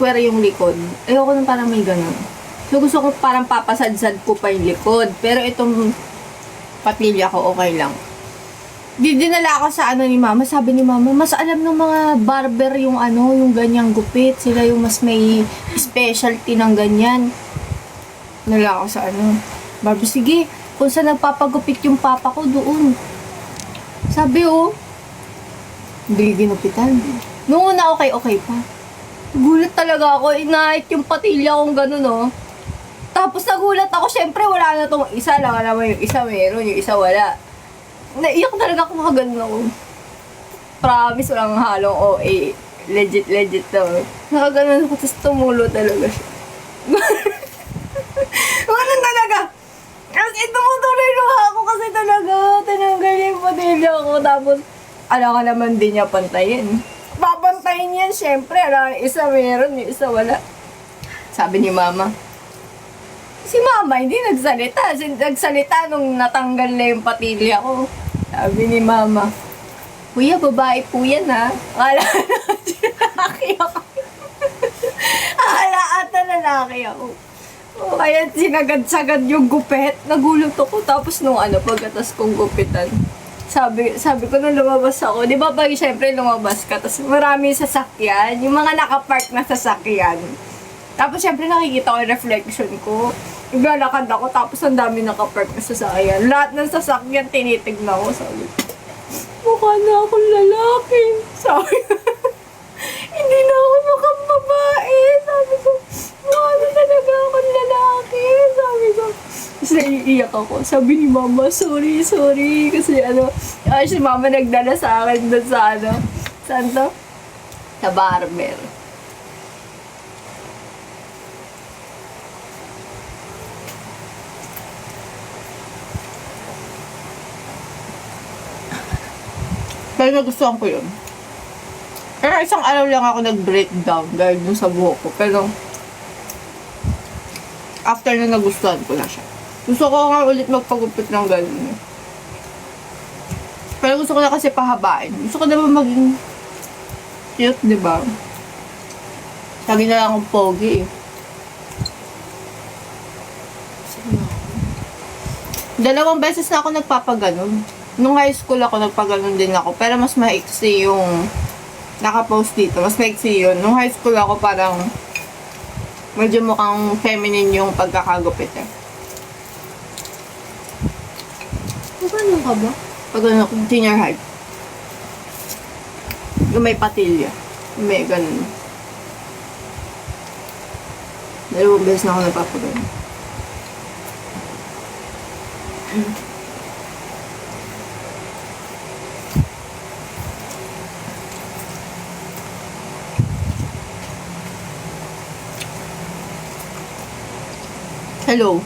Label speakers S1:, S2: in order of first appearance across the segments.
S1: square yung likod. Ayoko nung parang may ganun. So, gusto ko parang papasadsad ko pa yung likod. Pero itong patilya ko, okay lang. Dinala ako sa ano ni mama. Sabi ni mama, mas alam ng mga barber yung ano, yung ganyang gupit. Sila yung mas may specialty ng ganyan. Nala ako sa ano. Barber, sige, kung saan nagpapagupit yung papa ko doon. Sabi hindi ginupitan. Noong una okay pa. Gulat talaga ako, inahit yung patilya kong gano'n Tapos nagulat ako, syempre wala na tong isa lang. Alam mo, yung isa meron, yung isa wala. Naiyak talaga ako, mga ganun ako. Promise, walang halong OA. Legit daw. Nakaganon ako, tapos tumulo talaga siya. Ganun talaga. Kasi tumutuloy luha ako kasi talaga. Tinanggal yung patilya ko. Tapos, alam ka naman din niya pantayin. Papantayin yan, syempre. Alam, isa meron, yung isa wala. Sabi ni mama. Si mama, hindi nagsalita. Nagsalita nung natanggal na yung patilya ko. Sabi ni mama, Kuya, babae po yan ha. Akala lalaki ako. Akala ata lalaki ako. O kaya sinagad-sagad yung gupit. Nagulat ako. Tapos nung pagkatas kong gupitan. Sabi ko nung lumabas ako, di ba pag syempre lumabas ka, tapos maraming sasakyan, yung mga nakapark na sasakyan. Tapos syempre nakikita ko yung reflection ko. Naglalakad ako, tapos ang dami nakapark na sasakyan. Lahat ng sasakyan tinitignan ko. Sabi ko, mukha na akong lalaki. Sabi ko, hindi na ako mukhang babae. Sabi ko, mukha na talaga akong lalaki. Sabi ko, tapos naiiyak ako. Sabi ni mama, sorry. Kasi si mama nagdala sa akin doon sa saan to? Sa barber. Pero nagustuhan ko yun. Pero isang araw lang ako nag-breakdown dahil dun sa buhok ko. Pero, after na nagustuhan ko na siya. Gusto ko nga ulit magpagupit ng ganun. Pero gusto ko na kasi pahabain. Gusto ko naman maging cute, di ba? Lagi na lang akong pogi eh. Dalawang beses na ako nagpapaganon. Nung high school ako, nagpaganon din ako. Pero mas maiksi yung nakapost dito. Mas maiksi yun. Nung high school ako, parang medyo mukhang feminine yung pagkakagupit eh. Paano ka ba? Pag senior high. Yung may patilya. Yung may ganun. Dalawang beses na ako nagpapaganon. Hello.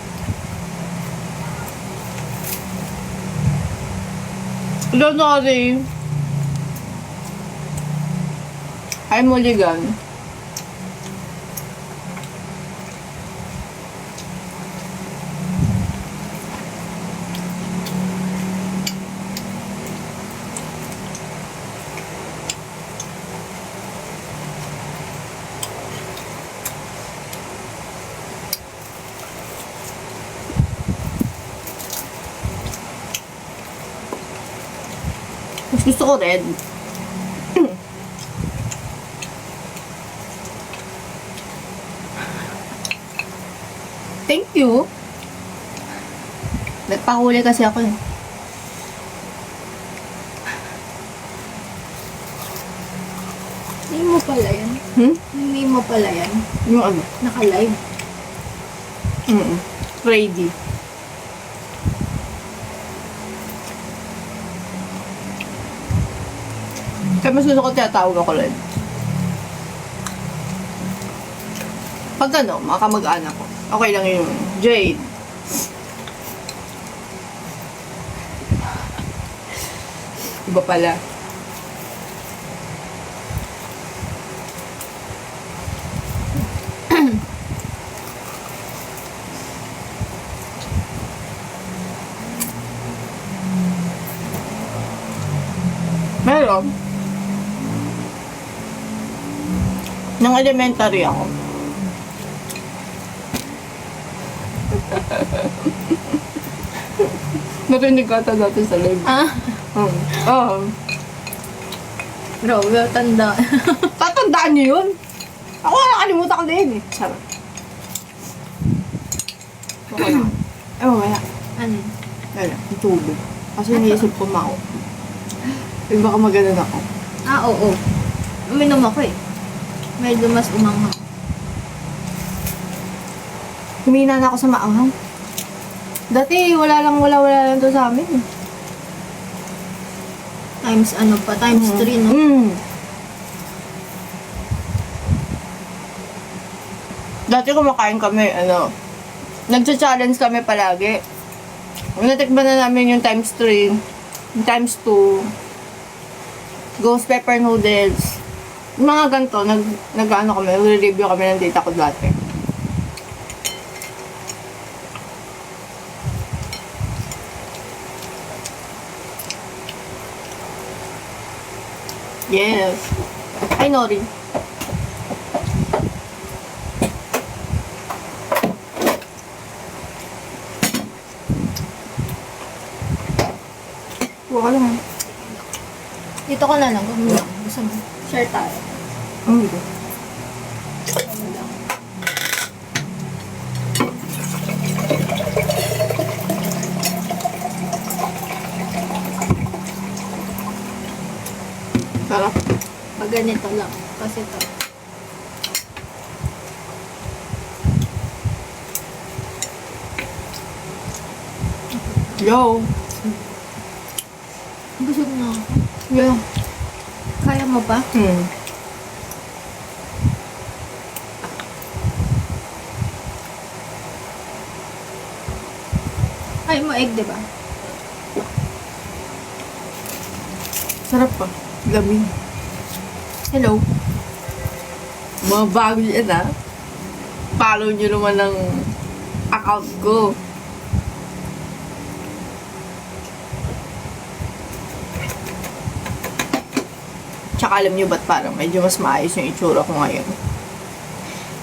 S1: Sorry. Hi, Mulligan. Mas gusto ko red. Thank you. Nagpahuli kasi ako eh.
S2: Hindi mo pala yan. Hindi mo pala yan.
S1: Yung ano?
S2: Naka-live.
S1: Ready. Kaya mas gusto ko tinatawag ako red. Pag mga kamag-anak ko, okay lang yung Jade. Iba pala. Meron. Nung Nung elementary ako. Narinig ka ata dati sa live.
S2: Ah,
S1: Oo.
S2: grabe, tanda.
S1: Tatandaan niyo yun? Ako nakalimutan ko na yun eh. Sarap. Okay lang. Wala.
S2: Ano?
S1: Wala. Yung tubig. Kasi naisip ko mao. Baka maganon ako.
S2: Ah, oo. Uminom ako eh. Medyo mas umanghang.
S1: Humina na ako sa maanghang. Dati wala lang to sa amin.
S2: Times ano pa, times 3, no?
S1: Dati kumakain kami, nagcha-challenge kami palagi. Natikman na namin yung times 3, yung times 2, ghost pepper noodles. Yung mga ganito, kami, nag-review kami ng data ko dati. Yes. Ay, Nori. Huwag ka lang.
S2: Dito ko na lang, kung lang. Gusto mo. Share tayo.
S1: Hindi ko.
S2: Ano lang.
S1: Sarap.
S2: Pag ganito lang. Kasi to.
S1: Yo.
S2: Busog na ako.
S1: Yo.
S2: Kaya mo pa? Kaya mo egg, diba?
S1: Sarap pa. Lamig. Hello. Mga bago yan ah. Follow nyo naman ng account ko. Tsaka alam nyo ba't parang medyo mas maayos yung itsura ko ngayon.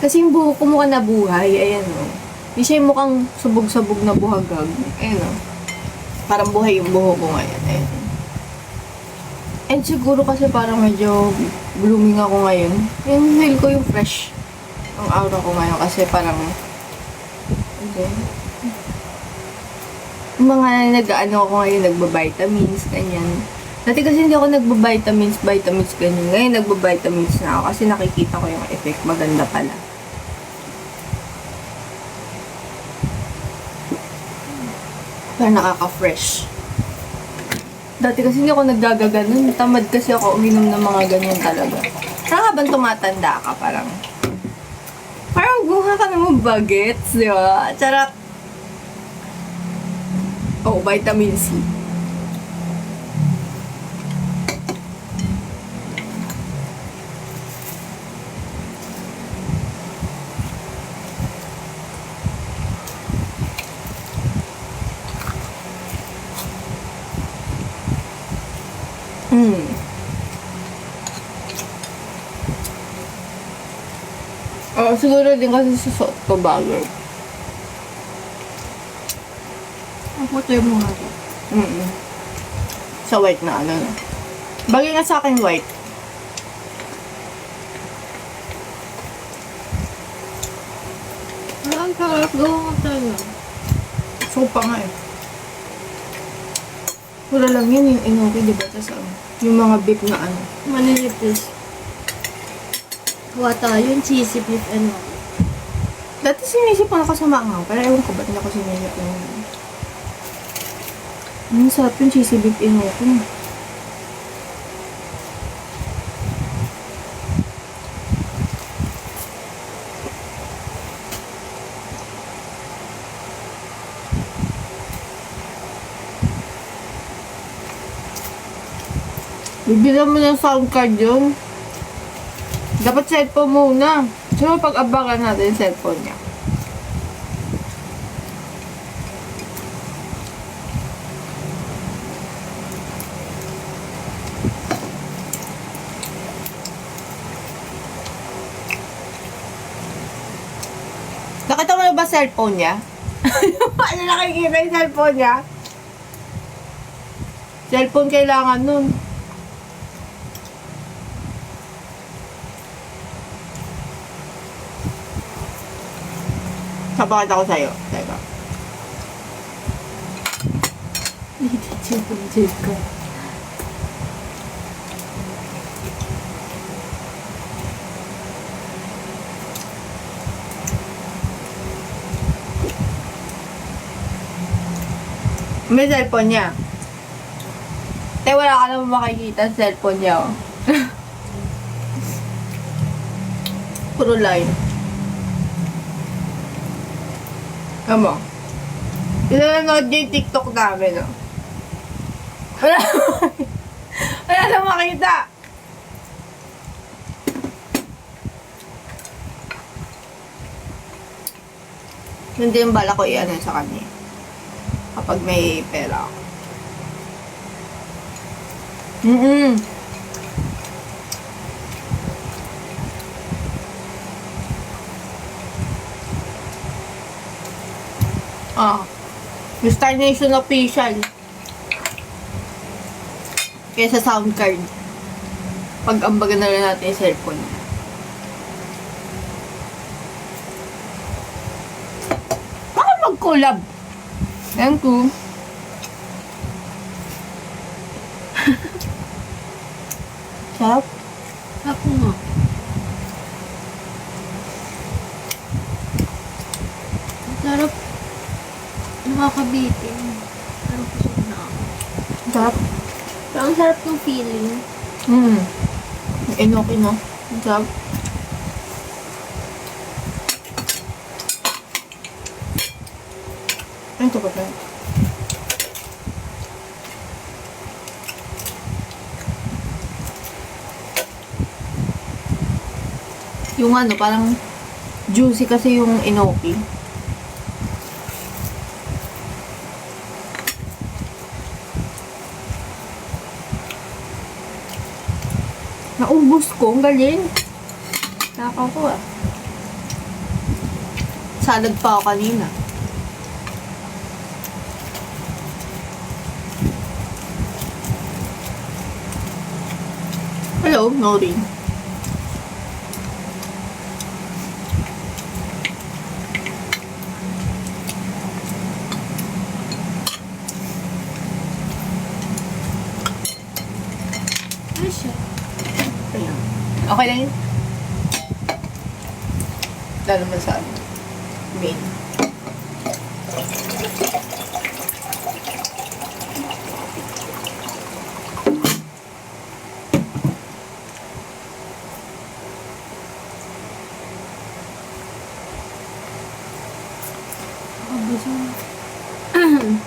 S1: Kasi yung buhok ko mukhang nabuhay. Ayan o. Hindi siya yung mukhang subog-sabog na buhagag. Ayan o. Parang buhay yung buhok ko ngayon. Ayan. And siguro kasi parang medyo blooming ako ngayon. Yung feel ko yung fresh. Ang aura ko ngayon kasi parang okay. Yung mga nag-ano ako ngayon, nagba-vitamins, ganyan. Dati kasi hindi ako nagba-vitamins, ganyan. Ngayon nagba-vitamins na ako kasi nakikita ko yung effect. Maganda pala. Parang nakaka-fresh. Dati kasi hindi ako naggagaganon. Tamad kasi ako uminom ng mga ganyan talaga. Saka habang tumatanda ka, parang guha ka naman bagets, di ba? Charot. Oh, vitamin C. Siguro din kasi sa Soto Bagger.
S2: Ako tayo mo nga ito.
S1: Sa white na ano na. Bagay nga sa akin white.
S2: Ang sarap. Gawa nga tayo.
S1: Sopa nga eh. Pura lang yun yung inoki, diba? Tapos yung mga beef na ano.
S2: Maninipis. Gawa tayo yung cheesy beef and all.
S1: Dati sinisip ko na kasama nga. Pero ewan ko ba't hindi ako sinisip ko yun. Sarap yung cheesy beef inoki. Bibilang mo ng sound card yun. Dapat cellphone muna. So, pag-abangan natin yung cellphone niya. ba cellphone niya? Paano nakikita yung cellphone niya? Cellphone kailangan nun. Sabakit ako sa'yo. Teka.
S2: Chill ka.
S1: May cellphone niya. Te, wala ka naman makikita sa cellphone niya, oh. Puro line. Kamo. Pinanonood niya yung TikTok namin, oh. Wala. Wala na makita. Hindi yung bala ko i-ano sa kanya. Kapag may pera ako. Yung Star Nation official. Kesa sound card. Pag-ambagan na lang natin yung cellphone. Baka mag-collab. Thank you. Sarap.
S2: Ako nga. Ang sarap. Nakakabitin. Parang kusog na ako.
S1: Sarap.
S2: Pero ang sarap ng feeling.
S1: Enoki, no? Sarap. Ano ito ba tayo? Yung ano, parang juicy kasi yung enoki. Naubos ko, ang galing. Nakaw ko ah. Salad pa ako kanina. Hello, Nori.
S2: Ano siya?
S1: Okay lang yun. Lalo naman sa main.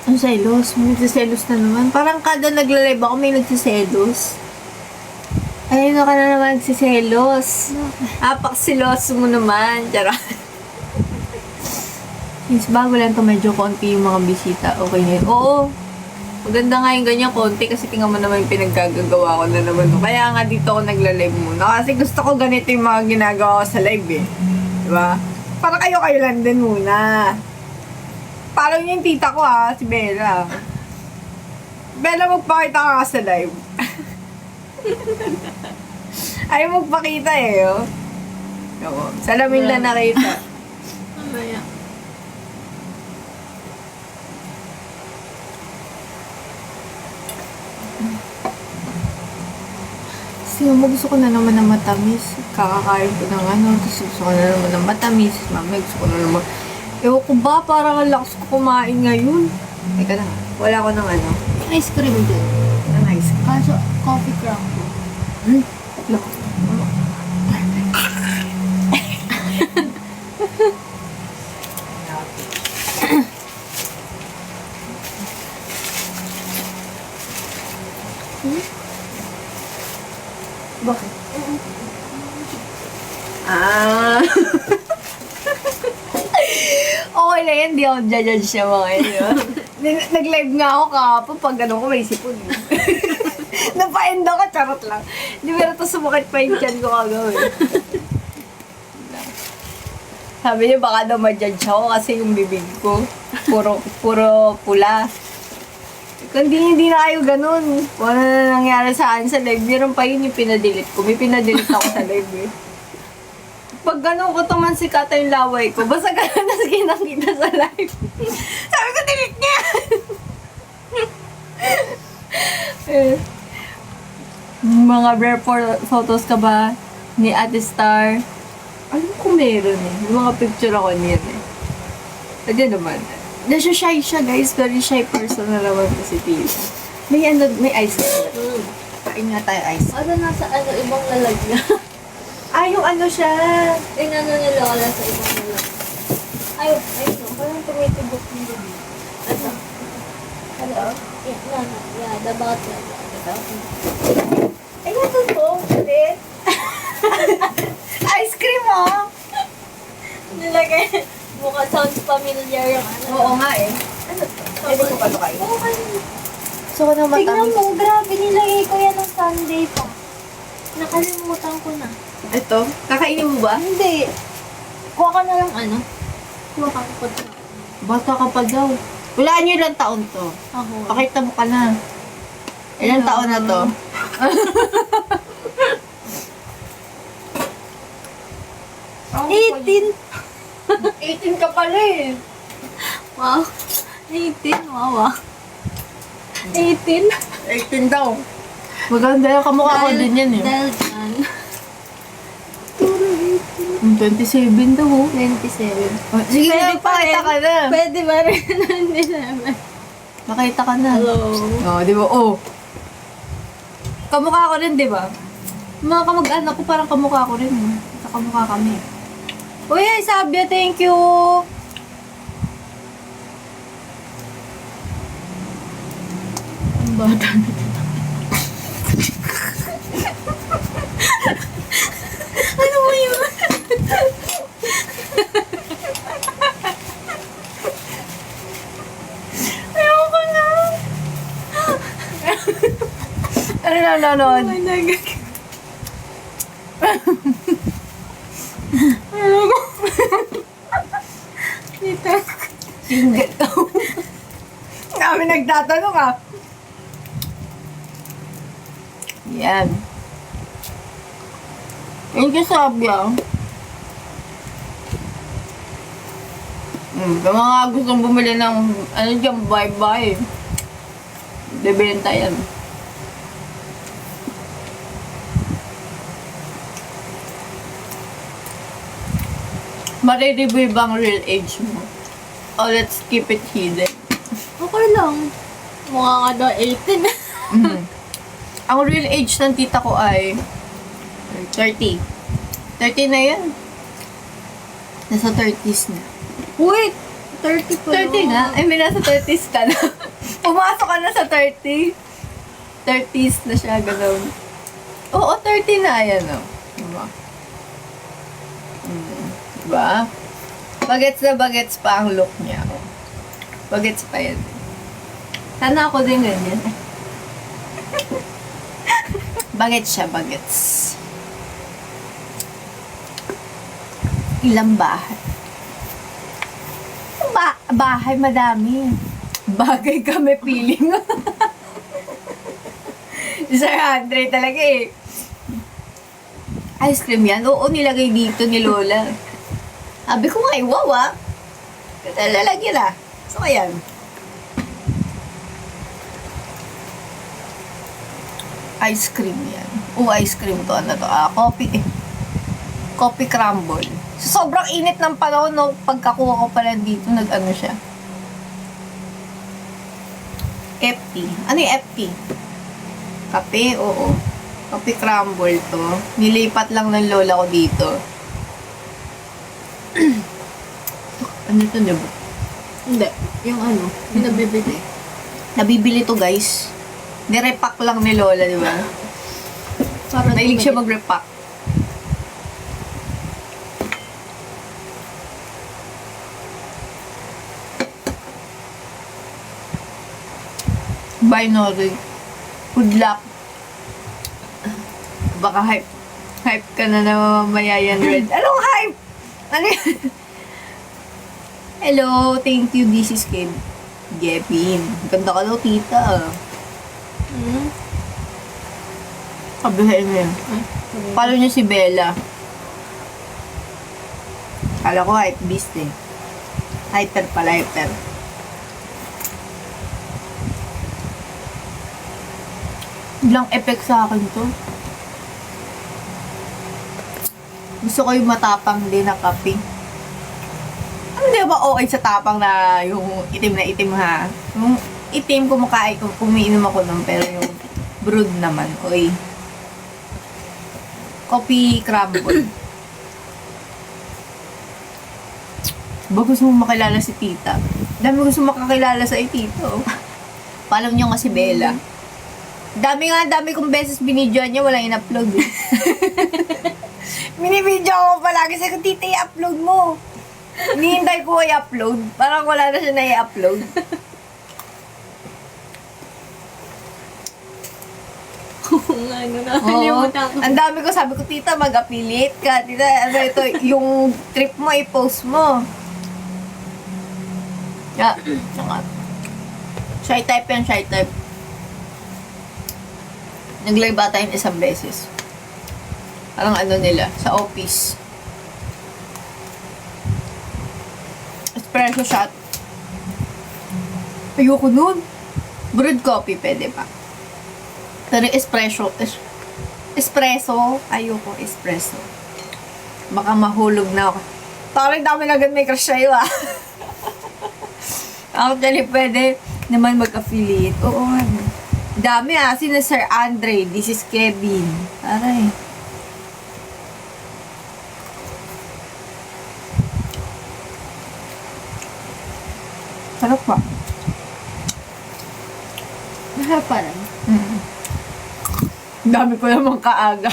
S1: Ang selos. May nagsiselos na naman. Parang kada nagla-live ako may nagsiselos. Ayun ka na naman nagsiselos. Apak-silos mo naman. Charot. Since bago lang to medyo konti yung mga bisita. Okay na yun. Oo. Maganda nga yung ganyan konti kasi tingnan mo naman yung pinaggagawa ko na naman. Kaya nga dito ako nagla-live muna. Kasi gusto ko ganito yung mga ginagawa ko sa live eh. Diba? Para kayo lang din muna. Follow niyo yung tita ko ha, si Bella. Bella, magpakita ka sa live. Ayaw magpakita eh, oh. Oo, salamin lang nakita.
S2: Mamaya.
S1: Kasi gusto ko na naman ng matamis. Kakakain ko ng ano, tapos gusto ko na naman ng matamis. Mami, gusto ko na naman. Ewan ko ba, parang ang lakas ko kumain ngayon. Teka na, wala ko ng ano.
S2: Ice cream din.
S1: Ng ice cream.
S2: Kaso, coffee crumble.
S1: Look. Bakit? Ah. Okay na yan, di ako judge siya mga yun. Nag-live nga ako kahapon pag gano'n ko may sipon. Napa-end ako, charot lang. Di ba ito sumakit pa yung chan ko kagawin. Sabi niya baka daw ma-judge ako kasi yung bibig ko puro pula. Kung hindi na kayo ganun. Kung ano na nangyari sa akin sa live, meron pa yun yung pinadelete ko. May pinadelete ako sa live eh. Pag ganun ko tuman si Kata yung laway ko, basta ganun na kinakita sa live. Sabi ko, delete niya! Mga rare photos ka ba ni Ate Star? Alam ko meron eh. Yung mga picture ako niyan eh. Pwede naman. Nasa-shy siya guys. Very shy person na naman po si Tia. May ice cream. Kain nga tayo ice.
S2: Ano nasa ibang lalagyan?
S1: Yung ano siya.
S2: Inano nila wala sa ibang lalagyan. Ay, no. Parang tumitibok yung gabi. Ano? Hello? Yeah, no. Yeah, the bottle.
S1: Ay, ito to. Ulit. Ice cream oh.
S2: Nilagay. Mukha sounds familiar yung ano.
S1: Oo nga eh. Ano to? Pwede ko pa ito kayo.
S2: Okay.
S1: So, ko na
S2: Tignan
S1: matamis.
S2: mo, grabe nilagay ko yan ng Sunday pa. Nakalimutan ko na.
S1: Ito? Kakainin mo ba?
S2: Hindi. Kuha ka na lang ano. Kuha ka na
S1: Basta ka pa daw. Wala niyo ilang taon to.
S2: Ako.
S1: Pakita mo ka na. Ilang taon na to? Oh,
S2: 18.
S1: 18 ka pala eh.
S2: Wow. 18. Wow. 18.
S1: 18 daw. Maganda yung kamukha ko din yan eh.
S2: Dahil dyan.
S1: 27 daw oh.
S2: 27.
S1: Oh, sige,
S2: Kaya
S1: pakita ka na.
S2: Pwede ba rin 27?
S1: Makita ka na.
S2: Hello.
S1: Oh, di ba? Oh. Kamukha ko rin, di ba? Mga kamag-anak ko, parang kamukha ko rin. Kamukha kami. Uy, ay, Sabia, thank you.
S2: Ang bata na. Ano mo yun?
S1: Ayoko na. Ano nanonood?
S2: Ay, nagag. Dito.
S1: Single daw. Kami nagtatanong ah. Yan. Thank you, Sabia. Sa mga gustong bumili ng ano dyan, bye-bye. Bebenta yan. Marireveal bang real age mo? Oh, let's keep it hidden.
S2: Okay lang. Mukha nga daw 18.
S1: Ang real age ng tita ko ay 30. 30 na yan. Nasa 30s na.
S2: Wait! 30 pa
S1: 30 nga? I mean, nasa 30s ka na. Pumasok ka na sa 30. 30s na siya, gano'n. Oo, 30 na. Ayan, o. Diba? Diba? Bagets na bagets pa ang look niya. Oh. Bagets pa yan. Sana ako din ganyan. Bagets siya, bagets. Ilang bahay? Bahay, madami. Bagay kami feeling. Sir Andre talaga eh. Ice cream yan? Oo, nilagay dito ni Lola. Sabi ko nga, wow ah. Lalagyan ah. So, ayan. Ice cream yan. Oo, ice cream to. Ano to? Coffee. Coffee crumble. So, sobrang init ng panahon, no? Pagkakuha ko pala dito, nag-ano siya. FT. Ano yung FT? Kape, oo. Coffee crumble to. Nilipat lang ng lola ko dito. Ano to, diba?
S2: Hindi. Yung ano, yung nabibili.
S1: Nabibili to, guys. Nirepack lang ni lola, diba?
S2: Para
S1: Mahilig siya mag-repack. Binary. Good luck. Baka hype. Hype ka na mamaya yan, Red. Anong hype? Ano yan? Hello, thank you. This is Gavin. Ganda ka daw, tita.
S2: Hmm?
S1: Sabihin mo yun. Follow niyo si Bella. Kala ko hype beast eh. Hyper pala, hyper. Biglang effect sa akin to. Gusto ko yung matapang din na kape. Ano di ba okay sa tapang na yung itim na itim ha? Yung itim kumakain ko, kumiinom ako nun, pero yung brewed naman, oy. Coffee crumble. Ba gusto mo makilala si tita? Dami gusto makakilala sa tito. Follow niyo nga si Bella. Dami kong beses binidyoan niya, walang in-upload eh. Binibidyo ko palagi sa tita, i-upload mo. Hinihintay ko i-upload. Parang wala na siya na i-upload.
S2: Ano na, nakalimutan ko.
S1: Ang dami ko, sabi ko, tita, mag-affiliate ka. Tita, ano ito, yung trip mo, i-post mo. Yeah, saka. Shy type yan, shy type. Nag-live ata yun isang beses. Parang ano nila, sa office. Espresso shot. Ayoko nun. Brewed coffee, pwede pa. Pero espresso, ayoko espresso. Baka mahulog na ako. Parang dami na agad may crush sa'yo ah. Actually, pwede naman mag-affiliate. Oo, ano. Dami ah. Sino Sir Andre? This is Kevin. Aray. Sarap pa.
S2: Mahal pa rin.
S1: Dami ko namang kaaga.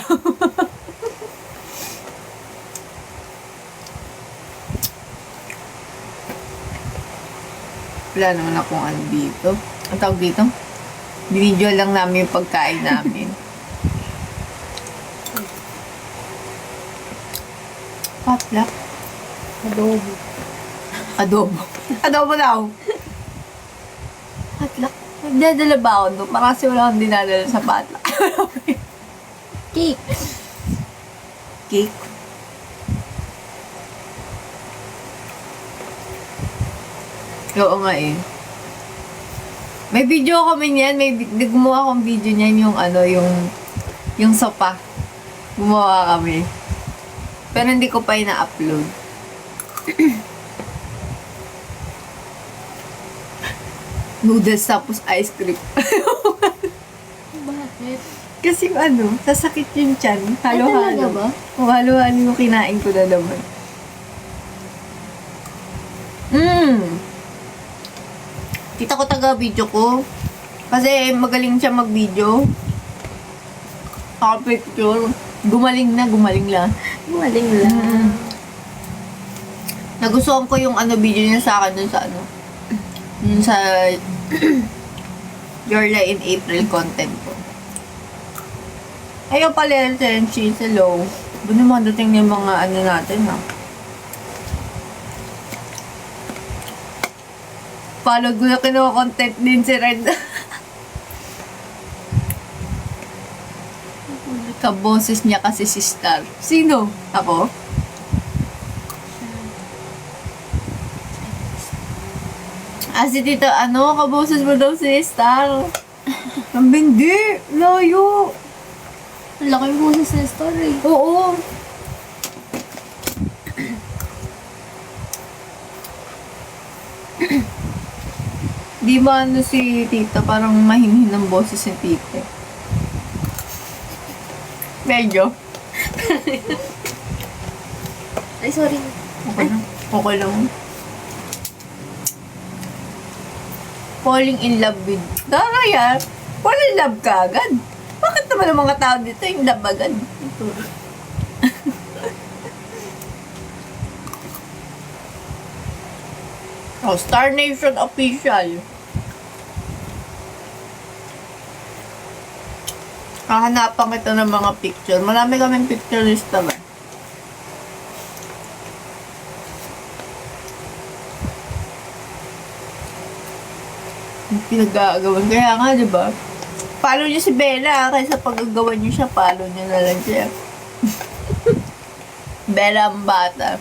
S1: Wala naman akong ano dito. Ang tawag dito? Binidyo lang namin yung pagkain namin. Potluck.
S2: Adobo.
S1: Adobo. Adobo daw. Potluck. Nagdadala ba ako doon? Parang kasi wala akong dinadala sa potluck.
S2: Cake.
S1: Cake. Oo nga eh. May video kami niyan, gumawa akong video niyan yung ano, yung sopa. Gumawa kami. Pero hindi ko pa ina-upload. Noodles tapos ice cream.
S2: Bakit?
S1: Kasi ano, sasakit yung tiyan.
S2: Ay, talaga
S1: Halo-halo.
S2: ba?
S1: O, halo-halo yung kinain ko na naman. Kita ko taga-video ko. Kasi magaling siya mag-video. Picture. Gumaling lang.
S2: Gumaling lang.
S1: Nagustuhan ko yung ano video niya sa akin dun sa ano. Yun sa Your Lie in April content ko. Ayaw pala yung cheese. Hello. Doon naman dating yung mga ano natin ha. Follow ko na kinuha-content din si Red. Kaboses niya kasi si Star. Sino? Ako? Si Tito, ano? Kaboses mo daw si Star. Ang bindi. Layo.
S2: Ang laki yung boses ng story.
S1: Oo. Di ba ano si Tita, parang mahinhin ng boses si Tita. Medyo.
S2: Ay, sorry.
S1: Okay lang. Okay lang. Falling in love with... Tara yan. Fall in love ka agad. Bakit naman ang mga tao dito yung love agad? Oh, Star Nation official. Hahanapan kita ng mga picture. Marami kaming picture lista ba? Pinag-aagawan. Kaya nga, di ba? Follow niyo si Bella, kaysa pag-agawan niyo siya, follow niyo na lang siya. Bella ang bata.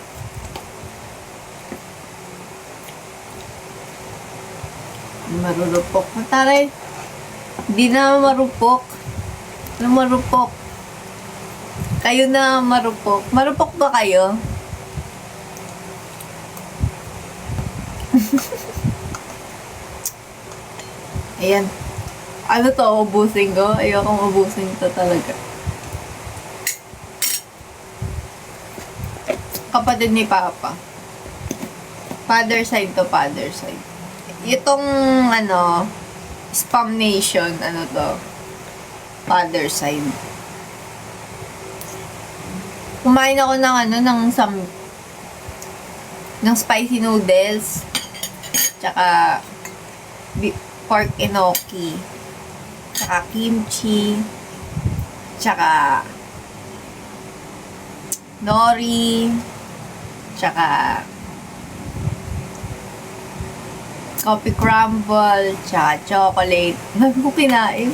S1: Marurupok. Taray. Hindi na marupok. Ano marupok? Kayo na marupok. Marupok ba kayo? Ayan. Ano to? Ubusin ko? Ayokong ubusin to talaga. Kapatid ni Papa. Father side to father side. Itong, ano, Spam Nation, ano to? Father side. Kumain ako ng, ano, ng spicy noodles. Tsaka, pork enoki. Tsaka kimchi. Tsaka, nori. Tsaka, coffee crumble, tsaka chocolate. Dami ko kinain.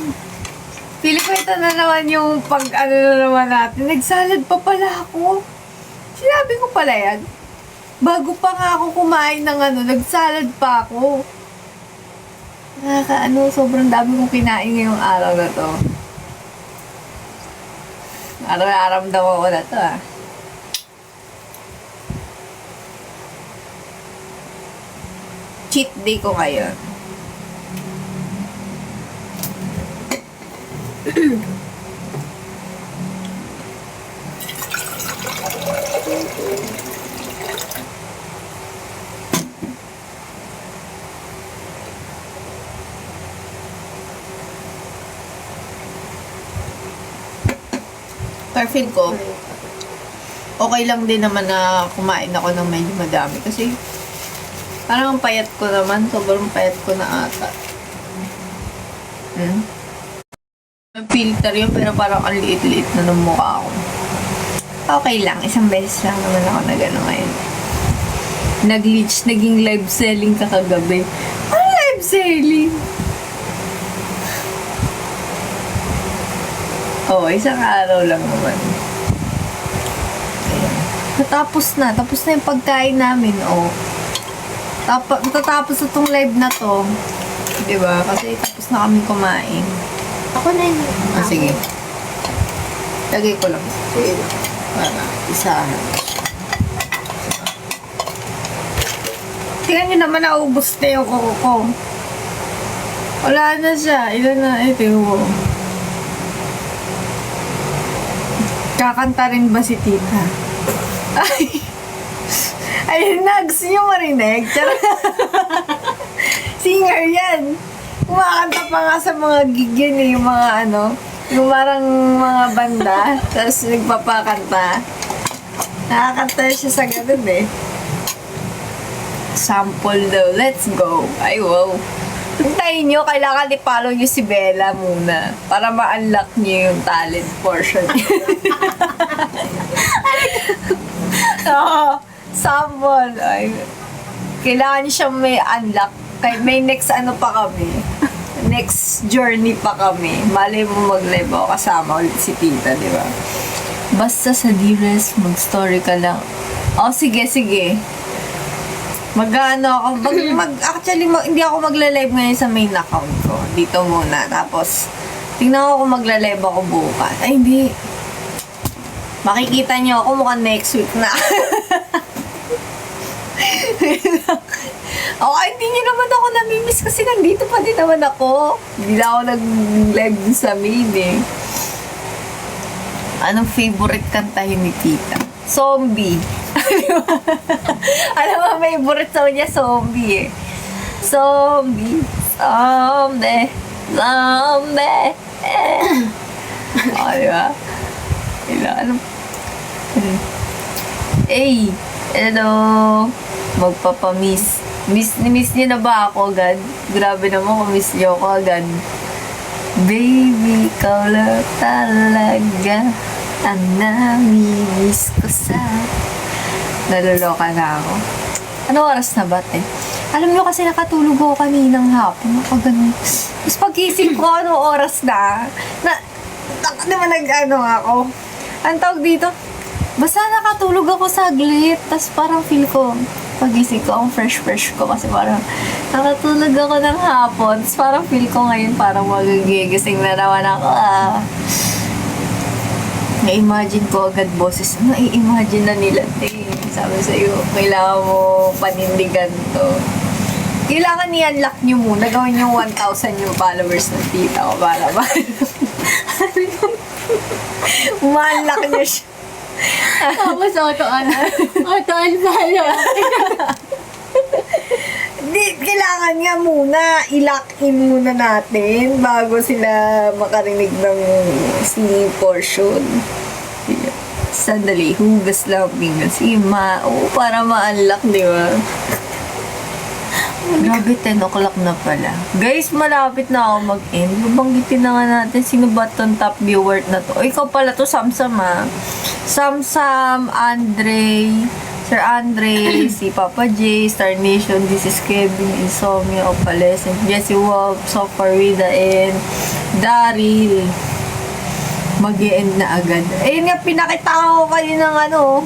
S1: Pili ko ito na naman yung pag-ano na naman natin. Nagsalad pa pala ako. Sinabi ko pala yan. Bago pa nga ako kumain ng ano, nagsalad pa ako. Nakakaano, sobrang dami kong kinain ngayong araw na to. Araw-aramdam ako na to ah. Cheat day ko ngayon. Perfect ko. Okay lang din naman na kumain ako ng medyo madami kasi parang ang payat ko naman. Sobrang payat ko na ata. May filter yun, pero parang ang liit-liit na ng mukha ko. Okay lang. Isang beses lang naman ako na gano'n ngayon. Naging live selling ka kagabi. Ano live selling? Isang araw lang naman. Ayan. Tapos na yung pagkain namin, Matatapos itong live na to. Diba? Kasi tapos na kami kumain.
S2: Ako na yun.
S1: Sige. Lagay ko lang.
S2: Sige lang.
S1: Para isahan. Tingnan nyo naman, naubos na yung kuko ko. Wala na siya. Ilan na? Ito mo. Kakanta rin ba si tita? Ay! Ayun na, gusto nyo marinig? Singer yan. Kumakanta pa nga sa mga gig yun eh, yung mga ano, yung parang mga banda, tapos nagpapakanta. Nakakanta siya sa ganun eh. Sample daw, let's go. Ay wow. Hintayin nyo, kailangan i-follow nyo si Bella muna para ma-unlock nyo yung talent portion. Oo. Sample. Ay, kailangan niya siyang may unlock. May next ano pa kami. Next journey pa kami. Malay mo mag-live ako kasama ulit si tita, di ba? Basta sa Dearest, mag-story ka lang. Sige. Mag-ano ako. Actually, hindi ako magla-live ngayon sa main account ko. Dito muna. Tapos, tingnan ko kung magla-live ako bukas. Ay, hindi. Makikita niyo ako mukhang next week na. Hindi niyo naman ako namimiss kasi nandito pa din naman ako. Hindi na ako nag-live din sa main eh. Anong favorite kantahin ni tita? Zombie. Alam mo, favorite song niya, Zombie eh. Zombie. Diba? Ano? Hello. Magpapamiss. Miss niyo na ba ako agad? Grabe naman kung miss niyo ako agad. Baby, ikaw lang talaga ang namimiss ko sa... Naluloka na ako. Ano oras na ba, te? Alam nyo kasi nakatulog ako kaninang hapon. Ako ganun. Tapos pag-isip ko, ano oras na naman nag-ano ako. Ang tawag dito, basta nakatulog ako saglit. Tapos parang feel ko, pag-isip ko, ang fresh ko. Kasi parang nakatulog ako ng hapon. Tapos parang feel ko ngayon, parang magigising na naman ako. Na-imagine ko agad boses. Na-imagine na nila. Sabi sa'yo, kailangan mo panindigan to. Kailangan i-unlock nyo muna. Gawin yung 1,000 yung followers ng tita ko para ba? Ma-unlock nyo siya.
S2: Tapos auto-unfollow.
S1: Di, kailangan nga muna, i-lock in muna natin bago sila makarinig ng si portion. Sandali, hugas lang bingas. Para ma-unlock, di ba? Grabe, 10 o'clock na pala. Guys, malapit na ako mag-end. Babanggitin na nga natin sino ba tong top viewer na to. O, ikaw pala to, Samsam ha. Samsam, Andre, Sir Andre, si Papa J, Star Nation, this is Kevin, Insomnia, Opalescent, Jessie Wolf, Sofarida, and Daryl. Mag-e-end na agad. Ayun nga, pinakita ko kayo ng ano.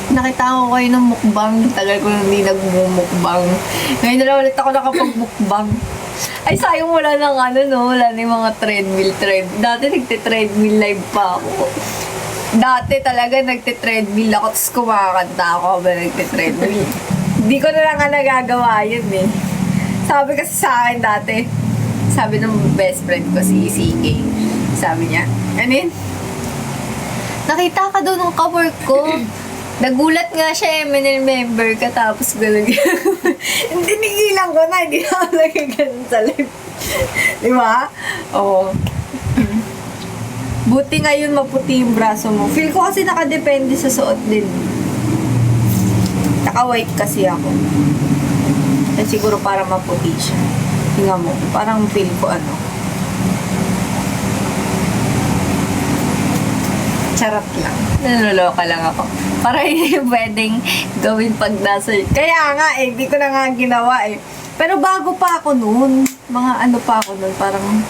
S1: Nakita ko kayo ng mukbang. Tagal ko nang hindi nagmumukbang. Ngayon na lang ulit ako nakapag-mukbang. Ay, sayang wala nang ano, no? Wala na yung mga treadmill. Dati nagte-treadmill live pa ako. Dati talaga nagte-treadmill ako, tapos kumakanta ako habang nagte-treadmill. Hindi ko na lang nga nagagawa yun eh. Sabi kasi sa akin dati, sabi ng best friend ko, si CK, sabi niya, ano yun? Nakita ka doon ng ka-work ko. Nagulat nga siya, MNL member ka, tapos gano'n. Hindi, nigilan ko na, hindi na ako nagaganon sa live. Di ba? Oo. Buti ngayon maputi yung braso mo. Feel ko kasi nakadepende sa suot din. Naka-white kasi ako. Kaya siguro para maputi siya. Tingnan mo, parang feel ko ano. Charot lang. Nanuloka lang ako. Para hindi pwedeng gawin pag nasa... Kaya nga eh, hindi ko na nga ginawa eh. Pero bago pa ako noon, mga ano pa ako noon, parang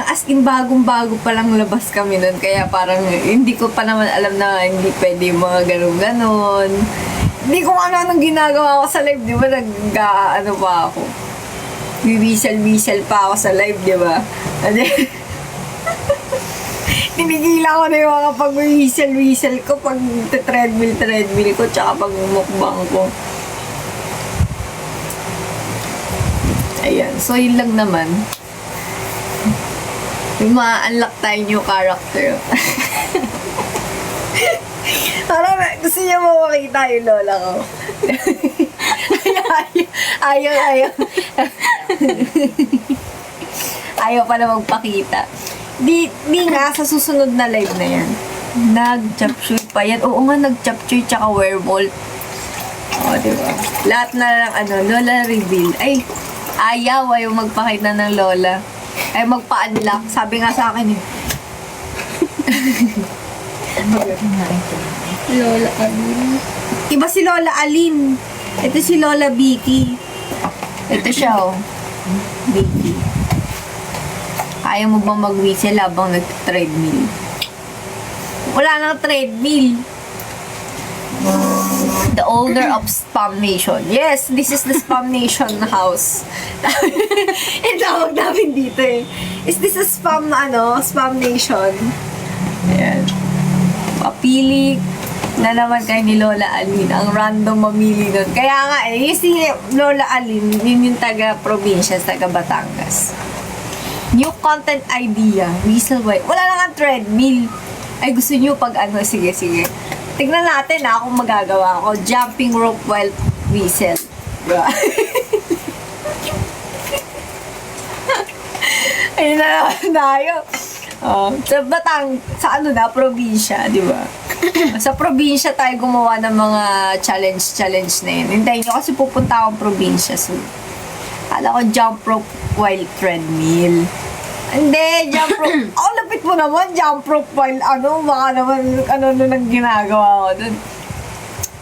S1: as in bagong-bago pa lang labas kami nun. Kaya parang hindi ko pa naman alam na hindi pwede yung mga ganun-ganon. Hindi ko ano ginagawa ko sa live, di ba? Nag-ano pa ako. Wiwisal-wisal pa ako sa live, di ba? Tinigila ko na yung mga pag-whistle ko, pag treadmill ko, tsaka pag mukbang ko. Ayan, so yun lang naman. Yung ma-unlock tayo new character. Parang gusto niya mo makita yung lola ko. Ayaw. Ayaw pala magpakita. Di nga, sa susunod na live na yan. Nag-chapchuy pa yan. Oo nga, nag-chapchuy tsaka werewolf. O, diba? Lahat na lang, lola reveal. Ay, ayaw magpakita ng lola. Ay, magpa-unlock. Sabi nga sa akin eh.
S2: Lola Alin.
S1: Iba si Lola Alin. Ito si Lola Vicky. Ito siya, oh. Vicky. Kaya mo bang mag-whistle habang nag-treadmill? Wala nang treadmill. The owner of Spam Nation. Yes, this is the Spam Nation house. Yung tawag namin dito eh. Is this a Spam Nation? Ayan. Papili na naman kayo ni Lola Alin. Ang random mamili nun. Kaya nga eh, si Lola Alin, yun yung taga-probinsya, taga-Batangas. New content idea. Whistle white. Wala na nga treadmill. Ay, gusto nyo pag sige. Tignan natin kung magagawa ko. Jumping rope while whistle. Diba? Ayun na naman tayo. Sa probinsya, di ba? Sa probinsya tayo gumawa ng mga challenge na yun. Hintayin nyo kasi pupunta akong probinsya soon. Kala ko jump rope while treadmill. Hindi, jump rope. Lapit mo naman, jump rope while baka naman, nang ginagawa ko dun.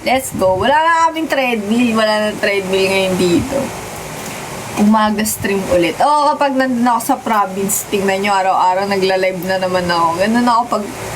S1: Let's go. Wala na kaming treadmill. Wala na treadmill ngayon dito. Umaga stream ulit. Oo, kapag nandun ako sa province, tingnan nyo, araw-araw nagla-live na naman ako. Ganun ako pag